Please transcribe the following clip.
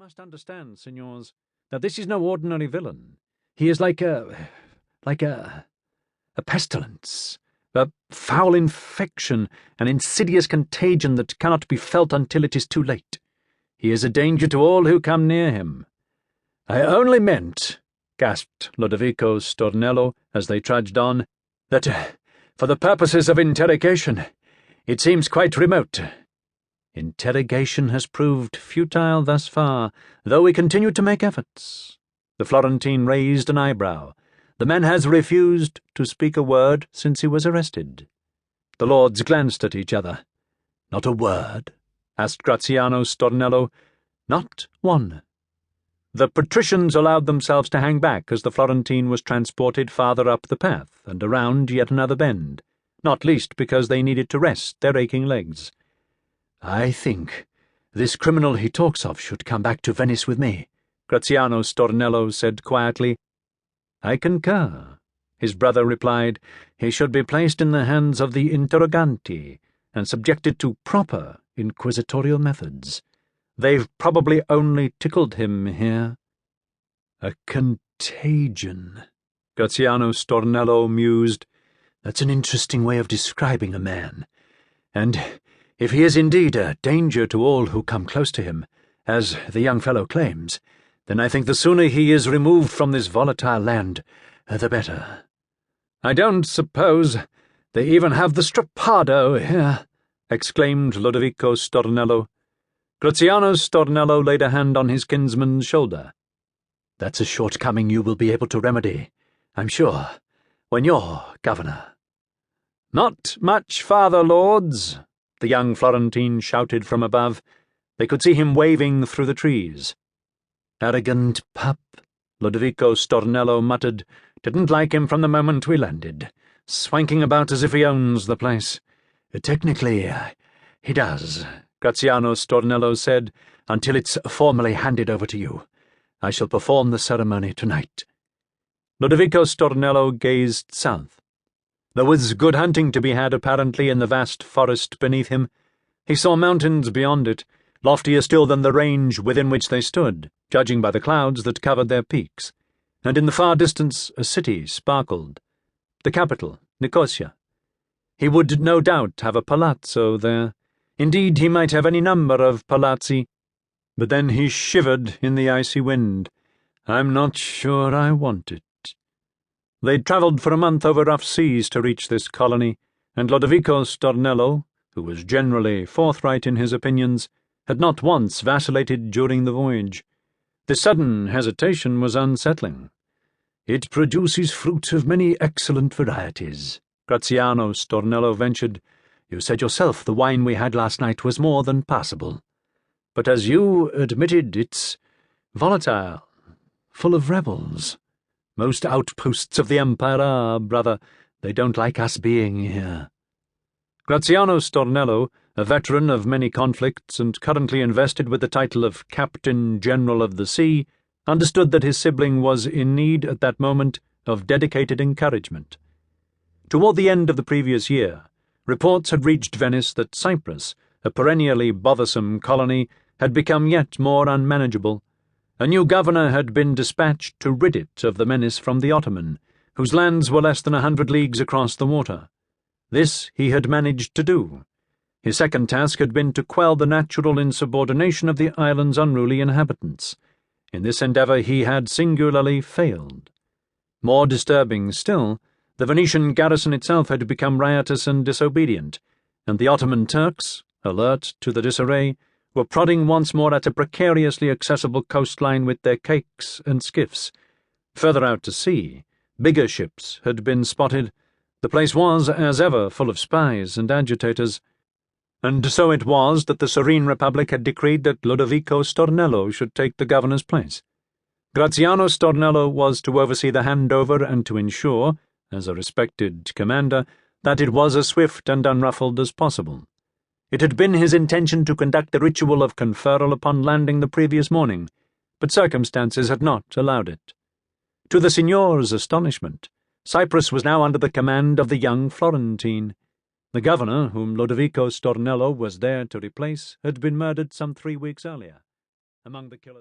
must understand, signors, that this is no ordinary villain. He is like a pestilence, a foul infection, an insidious contagion that cannot be felt until it is too late. He is a danger to all who come near him. I only meant, gasped Lodovico Stornello as they trudged on, that, for the purposes of interrogation, it seems quite remote. Interrogation has proved futile thus far, though we continue to make efforts. The Florentine raised an eyebrow. The man has refused to speak a word since he was arrested. The lords glanced at each other. Not a word? Asked Graziano Stornello. Not one. The patricians allowed themselves to hang back as the Florentine was transported farther up the path and around yet another bend, not least because they needed to rest their aching legs. I think this criminal he talks of should come back to Venice with me, Graziano Stornello said quietly. I concur, his brother replied. He should be placed in the hands of the interrogante and subjected to proper inquisitorial methods. They've probably only tickled him here. A contagion, Graziano Stornello mused. That's an interesting way of describing a man. And if he is indeed a danger to all who come close to him, as the young fellow claims, then I think the sooner he is removed from this volatile land, the better. I don't suppose they even have the strappado here, exclaimed Lodovico Stornello. Graziano Stornello laid a hand on his kinsman's shoulder. That's a shortcoming you will be able to remedy, I'm sure, when you're governor. Not much farther, lords, the young Florentine shouted from above. They could see him waving through the trees. Arrogant pup, Lodovico Stornello muttered. Didn't like him from the moment we landed, swanking about as if he owns the place. Technically, he does, Graziano Stornello said, until it's formally handed over to you. I shall perform the ceremony tonight. Lodovico Stornello gazed south. There was good hunting to be had apparently in the vast forest beneath him. He saw mountains beyond it, loftier still than the range within which they stood, judging by the clouds that covered their peaks, and in the far distance a city sparkled. The capital, Nicosia. He would no doubt have a palazzo there. Indeed, he might have any number of palazzi. But then he shivered in the icy wind. I'm not sure I want it. They'd travelled for a month over rough seas to reach this colony, and Lodovico Stornello, who was generally forthright in his opinions, had not once vacillated during the voyage. The sudden hesitation was unsettling. It produces fruit of many excellent varieties, Graziano Stornello ventured. You said yourself the wine we had last night was more than passable. But as you admitted, it's volatile, full of rebels. Most outposts of the Empire are, brother. They don't like us being here. Graziano Stornello, a veteran of many conflicts and currently invested with the title of Captain General of the Sea, understood that his sibling was in need at that moment of dedicated encouragement. Toward the end of the previous year, reports had reached Venice that Cyprus, a perennially bothersome colony, had become yet more unmanageable. A new governor had been dispatched to rid it of the menace from the Ottoman, whose lands were less than 100 leagues across the water. This he had managed to do. His second task had been to quell the natural insubordination of the island's unruly inhabitants. In this endeavour he had singularly failed. More disturbing still, the Venetian garrison itself had become riotous and disobedient, and the Ottoman Turks, alert to the disarray, were prodding once more at a precariously accessible coastline with their caiques and skiffs. Further out to sea, bigger ships had been spotted. The place was, as ever, full of spies and agitators. And so it was that the Serene Republic had decreed that Lodovico Stornello should take the governor's place. Graziano Stornello was to oversee the handover and to ensure, as a respected commander, that it was as swift and unruffled as possible. It had been his intention to conduct the ritual of conferral upon landing the previous morning, but circumstances had not allowed it. To the signor's astonishment, Cyprus was now under the command of the young Florentine. The governor, whom Lodovico Stornello was there to replace, had been murdered some 3 weeks earlier. Among the killers